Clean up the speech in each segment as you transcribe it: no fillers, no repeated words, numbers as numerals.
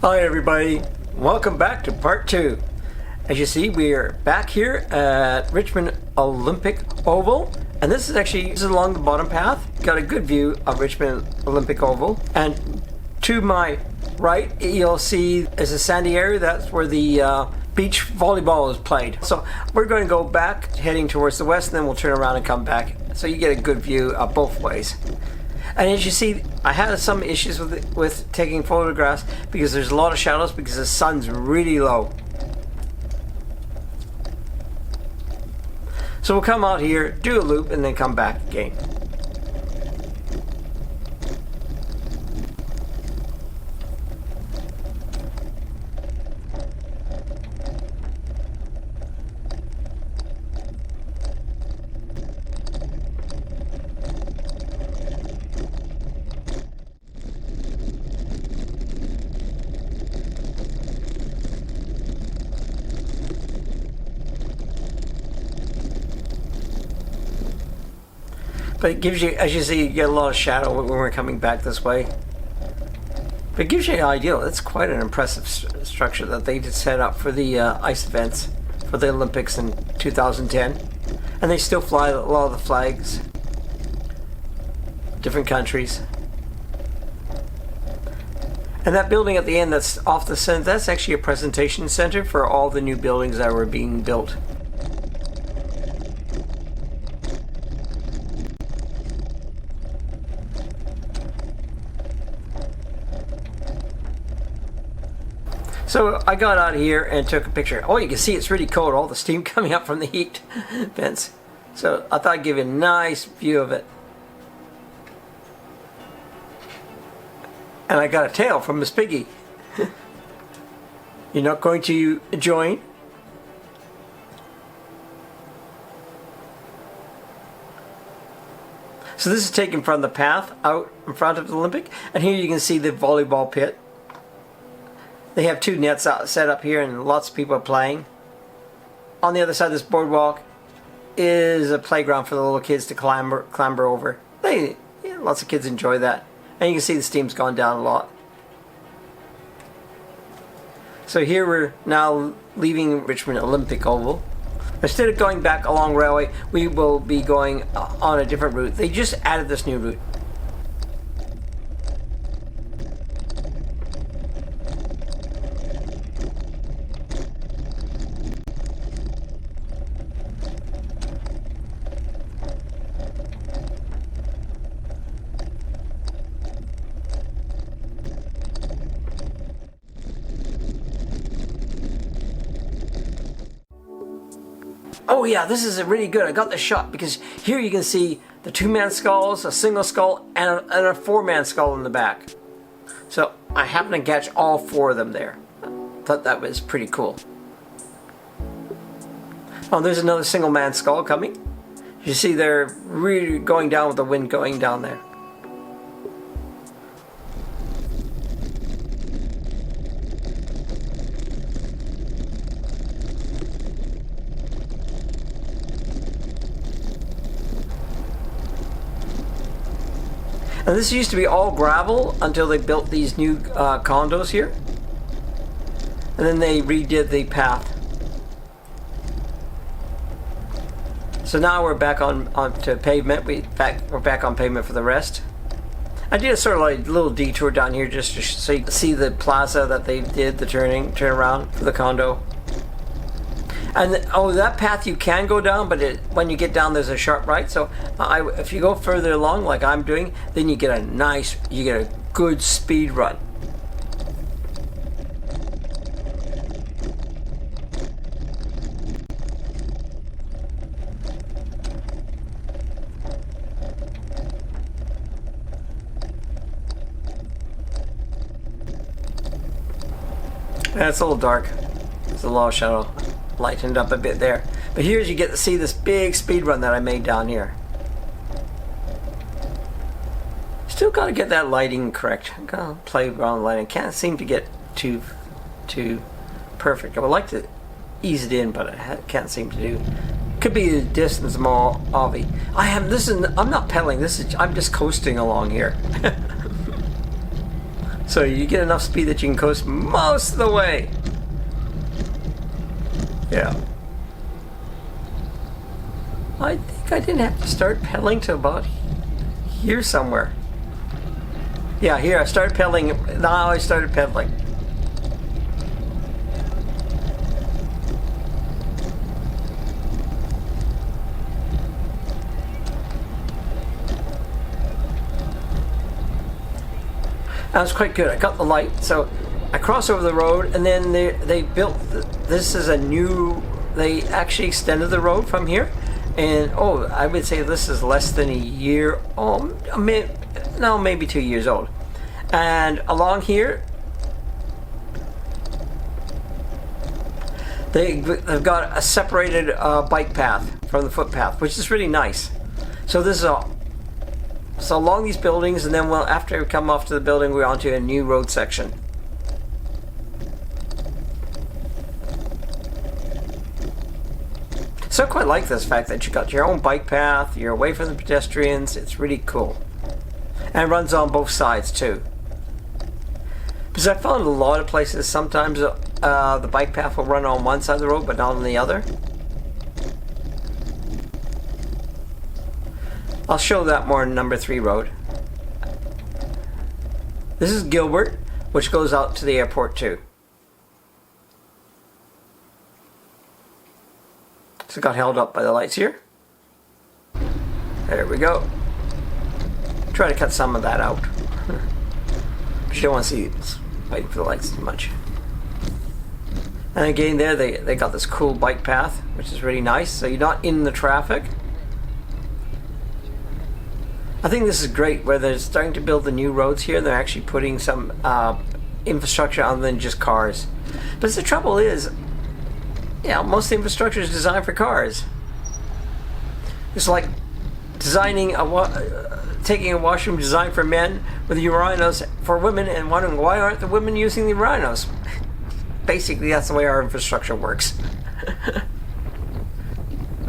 Hi everybody, welcome back to part 2. As you see, we are back here at Richmond Olympic Oval, and this is along the bottom path. Got a good view of Richmond Olympic Oval, and to my right you'll see is a sandy area. That's where the beach volleyball is played. So we're going to go back heading towards the west, and then we'll turn around and come back so you get a good view of both ways. And as you see, I had some issues with taking photographs because there's a lot of shadows because the sun's really low. So we'll come out here, do a loop, and then come back again. But it gives you, as you see, you get a lot of shadow when we're coming back this way. But it gives you an idea. It's quite an impressive structure that they did set up for the ice events for the Olympics in 2010. And they still fly a lot of the flags, different countries. And that building at the end that's off the center, that's actually a presentation center for all the new buildings that were being built. So I got out here and took a picture. Oh, you can see it's really cold, all the steam coming up from the heat vents. So I thought I'd give you a nice view of it. And I got a tail from Miss Piggy. You're not going to join? So this is taken from the path out in front of the Olympic. And here you can see the volleyball pit. They have two nets set up here and lots of people are playing. On the other side of this boardwalk is a playground for the little kids to clamber over. Lots of kids enjoy that. And you can see the steam's gone down a lot. So here we're now leaving Richmond Olympic Oval. Instead of going back along railway, we will be going on a different route. They just added this new route. Oh yeah, this is really good. I got the shot because here you can see the two-man skulls, a single skull, and a four-man skull in the back. So I happened to catch all four of them there. Thought that was pretty cool. Oh, there's another single-man skull coming. You see they're really going down with the wind going down there. And this used to be all gravel until they built these new condos here. And then they redid the path. So now we're back on to pavement. We're back on pavement for the rest. I did a sort of like little detour down here just to so you can see the plaza that they did, the turn around for the condo. And that path you can go down, but when you get down there's a sharp right. So if you go further along like I'm doing, then you get a good speed run. And it's a little dark. There's a lot of shadow. Lightened up a bit there, but here you get to see this big speed run that I made down here. Still got to get that lighting correct. Gotta play around with lighting. Can't seem to get too perfect. I would like to ease it in, but I can't seem to do. Could be the distance more obvious. I'm not pedaling. I'm just coasting along here. So you get enough speed that you can coast most of the way. Yeah. I think I didn't have to start pedaling till about here somewhere. Yeah, here I started pedaling. Now I started pedaling. That was quite good. I got the light, so I crossed over the road, and then they built. This is a new. They actually extended the road from here, and I would say this is less than a year. No, maybe 2 years old. And along here, they've got a separated bike path from the footpath, which is really nice. So this is so along these buildings, and then after we come off to the building, we're onto a new road section. So I quite like this fact that you got your own bike path, you're away from the pedestrians. It's really cool. And it runs on both sides too. Because I found a lot of places sometimes the bike path will run on one side of the road but not on the other. I'll show that more in number 3 road. This is Gilbert, which goes out to the airport too. So it got held up by the lights here. There we go. Try to cut some of that out. But you don't want to see waiting for the lights too much. And again there they got this cool bike path, which is really nice, so you're not in the traffic. I think this is great where they're starting to build the new roads here. They're actually putting some infrastructure other than just cars. But the trouble is, most of the infrastructure is designed for cars. It's like designing taking a washroom designed for men with urinals for women and wondering why aren't the women using the urinals? Basically, that's the way our infrastructure works.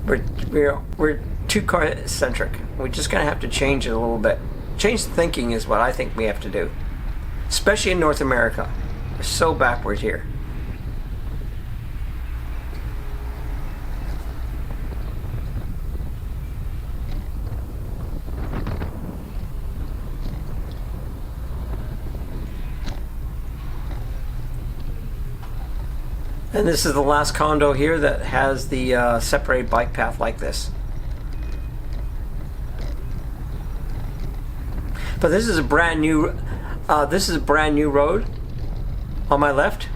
We're too car centric. We're just gonna have to change it a little bit. Change the thinking is what I think we have to do, especially in North America. We're so backward here. And this is the last condo here that has the separated bike path like this. But this is a brand new road on my left.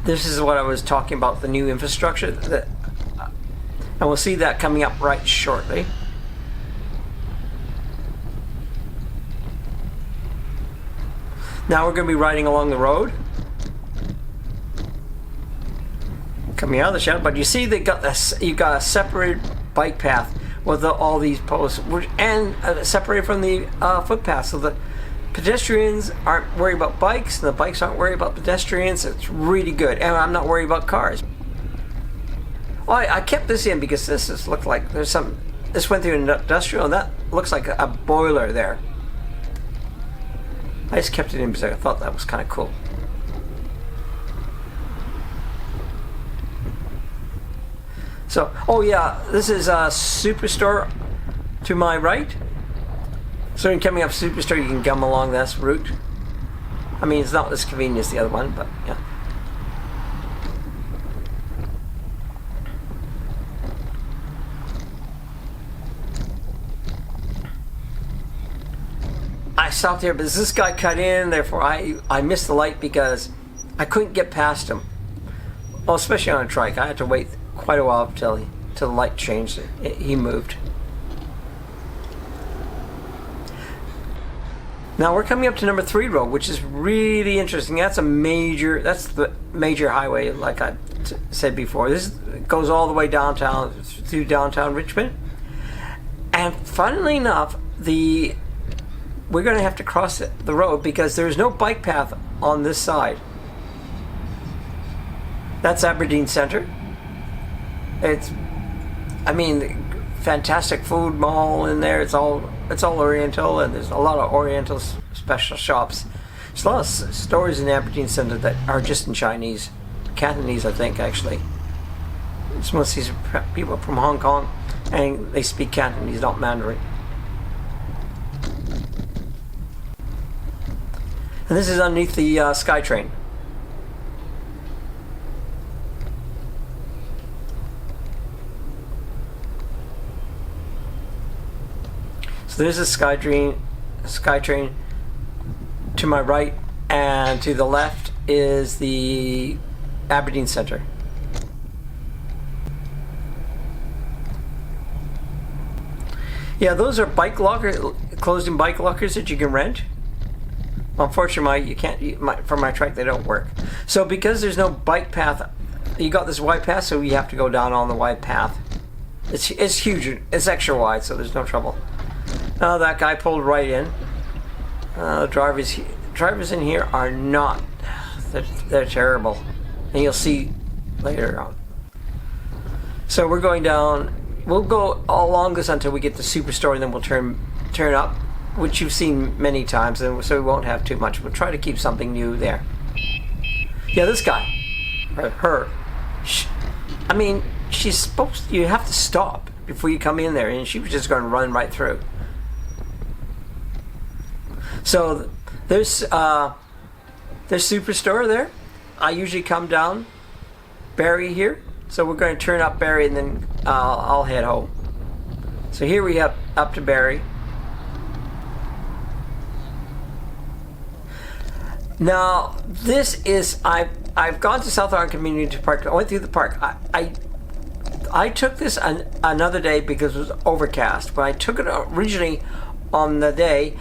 This is what I was talking about, the new infrastructure, and we'll see that coming up right shortly. Now we're going to be riding along the road, coming out of the shadow. But you see, you got a separate bike path with all these posts, and separated from the footpath, so the pedestrians aren't worried about bikes, and the bikes aren't worried about pedestrians. It's really good, and I'm not worried about cars. Well, I kept this in because this looked like there's some. This went through an industrial, and that looks like a boiler there. I just kept it in because I thought that was kind of cool. So, this is a Superstore to my right. So in coming up Superstore, you can come along this route. I mean, it's not as convenient as the other one, but yeah. I stopped here, but this guy cut in, therefore I missed the light because I couldn't get past him. Well, especially on a trike, I had to wait quite a while till the light changed. He moved. Now we're coming up to number 3 road, which is really interesting. That's the major highway, like I said before. This goes all the way downtown, through downtown Richmond. And funnily enough, we're going to have to cross the road because there's no bike path on this side. That's Aberdeen Centre. It's, fantastic food mall in there. It's all Oriental, and there's a lot of Orientals special shops. There's a lot of stores in Aberdeen Centre that are just in Chinese, Cantonese, I think, actually. It's mostly people from Hong Kong, and they speak Cantonese, not Mandarin. And this is underneath the SkyTrain. So there's a SkyTrain to my right, and to the left is the Aberdeen Centre. Yeah, those are bike lockers, closed-in bike lockers that you can rent. Unfortunately, you can't. For my Trike, they don't work. So because there's no bike path, you got this wide path, so you have to go down on the wide path. It's huge. It's extra wide, so there's no trouble. Oh, that guy pulled right in. Drivers in here are not. They're terrible, and you'll see later on. So we're going down. We'll go along this until we get to Superstore, and then we'll turn up, which you've seen many times, and so we won't have too much. We'll try to keep something new there. Yeah, this guy, or her. I mean, she's supposed. You have to stop before you come in there, and she was just going to run right through. So there's Superstore there. I usually come down Barrie here. So we're going to turn up Barrie, and then I'll head home. So here we have up to Barrie. Now this is I've gone to South Arm Community Park. I went through the park. I took this another day because it was overcast. When I took it originally on the day,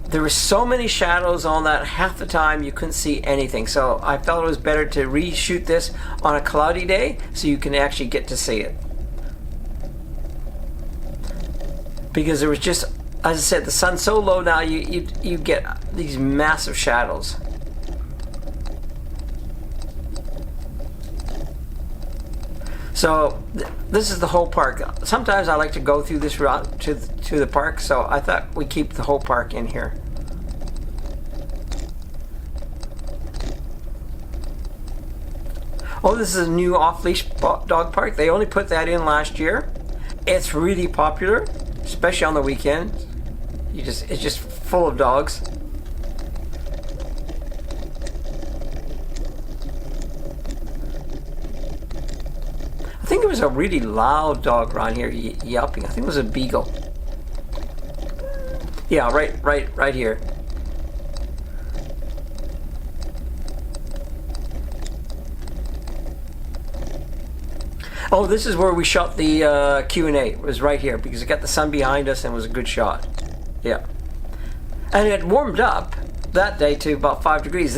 there were so many shadows on that half the time you couldn't see anything. So I felt it was better to reshoot this on a cloudy day so you can actually get to see it. Because there was just, as I said, the sun's so low now you get these massive shadows. So this is the whole park. Sometimes I like to go through this route to the park, so I thought we'd keep the whole park in here. Oh, this is a new off-leash dog park. They only put that in last year. It's really popular, especially on the weekend. It's just full of dogs. I think there was a really loud dog around here yelping. I think it was a beagle. Yeah, right here. Oh, this is where we shot the Q&A. It was right here because it got the sun behind us and it was a good shot. Yeah. And it had warmed up that day to about 5 degrees.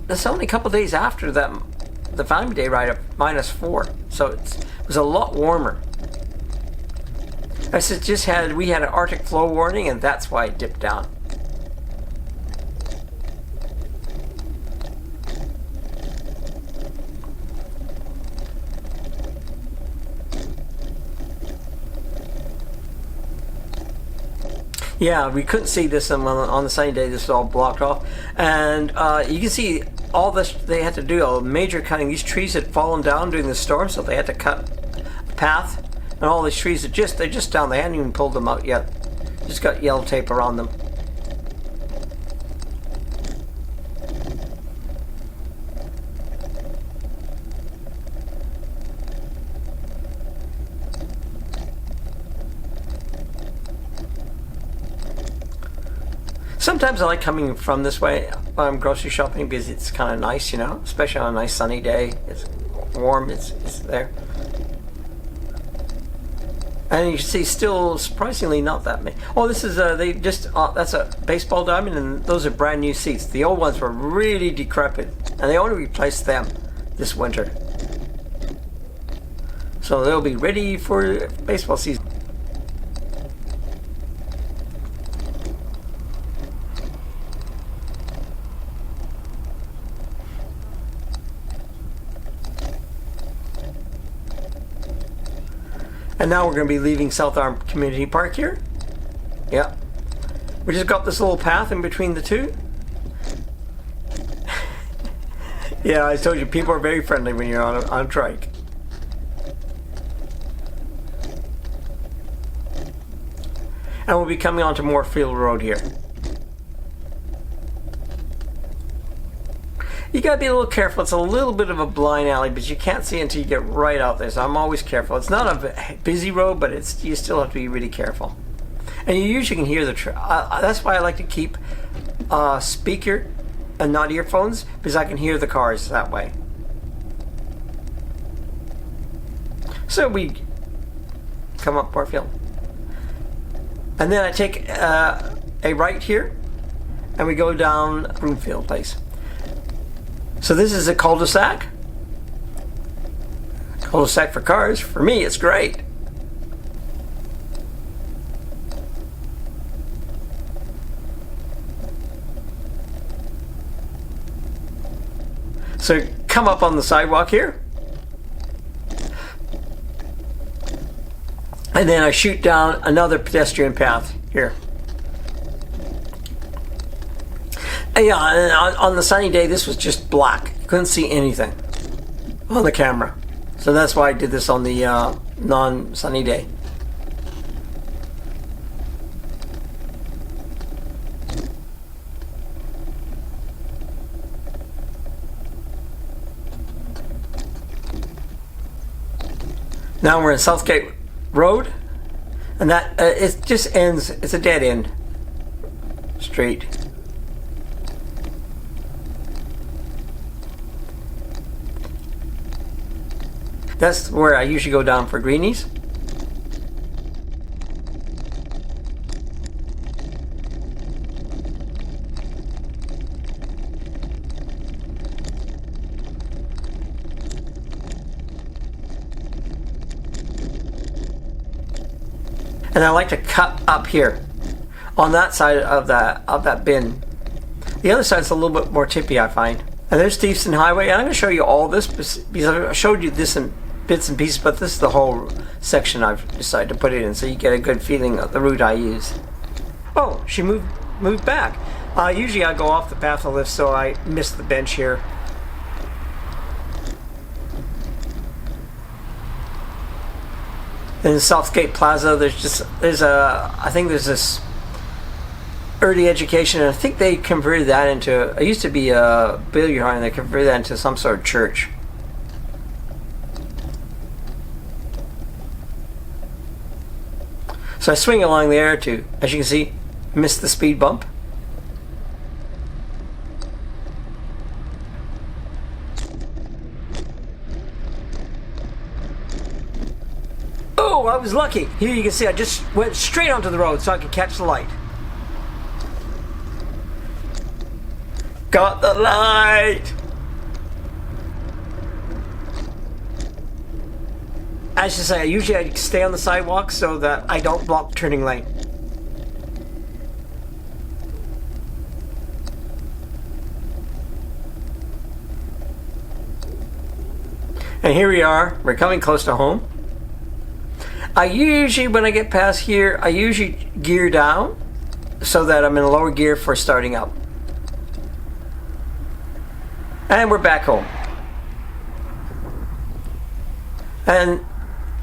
That's only a couple of days after that, the family day right up -4. So it was a lot warmer. I said we had an Arctic flow warning, and that's why it dipped down. Yeah, we couldn't see this on the sunny day. This is all blocked off, and you can see all this. They had to do a major cutting. These trees had fallen down during the storm, so they had to cut a path. And all these trees they're just down. They hadn't even pulled them out yet. Just got yellow tape around them. Sometimes I like coming from this way when I'm grocery shopping because it's kind of nice, you know, especially on a nice sunny day. It's warm. It's there. And you see, still surprisingly not that many. Oh, this is that's a baseball diamond, and those are brand new seats. The old ones were really decrepit, and they only replaced them this winter. So they'll be ready for baseball season. And now we're going to be leaving South Arm Community Park here. Yeah. We just got this little path in between the two. Yeah, I told you, people are very friendly when you're on a trike. And we'll be coming onto Moorfield Road here. You gotta be a little careful. It's a little bit of a blind alley, but you can't see until you get right out there. So I'm always careful. It's not a busy road, but you still have to be really careful. And you usually can hear the that's why I like to keep speaker and not earphones, because I can hear the cars that way. So we come up Moorfield, and then I take a right here, and we go down Broomfield Place. So this is a cul-de-sac. Cul-de-sac for cars. For me, it's great. So come up on the sidewalk here. And then I shoot down another pedestrian path here. Yeah, and on the sunny day, this was just black. You couldn't see anything on the camera. So that's why I did this on the non-sunny day. Now we're in Southgate Road, and that it just ends. It's a dead end street. That's where I usually go down for greenies. And I like to cut up here on that side of that bin. The other side's a little bit more tippy, I find. And there's Steveston Highway. And I'm going to show you all this because I've showed you this in bits and pieces, but this is the whole section I've decided to put it in, so you get a good feeling of the route I use. Oh, she moved back. Usually I go off the path of lift, so I missed the bench here. In Southgate Plaza, I think there's this early education, and I think they converted that into, it used to be a billiard hall, and they converted that into some sort of church. So I swing along there to, as you can see, miss the speed bump. Oh, I was lucky. Here you can see I just went straight onto the road so I could catch the light. Got the light! As you say, I stay on the sidewalk so that I don't block the turning lane. And here we are. We're coming close to home. I usually, when I get past here, I usually gear down so that I'm in lower gear for starting up. And we're back home.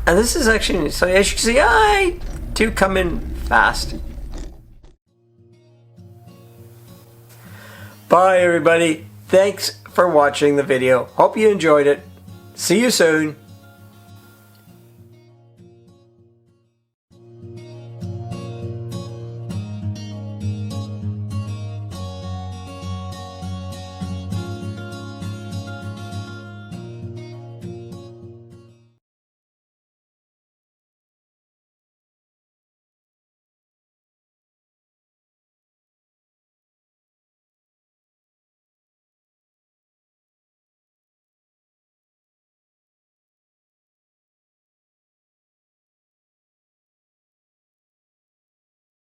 And this is actually, so as you can see, I do come in fast. Bye everybody. Thanks for watching the video. Hope you enjoyed it. See you soon.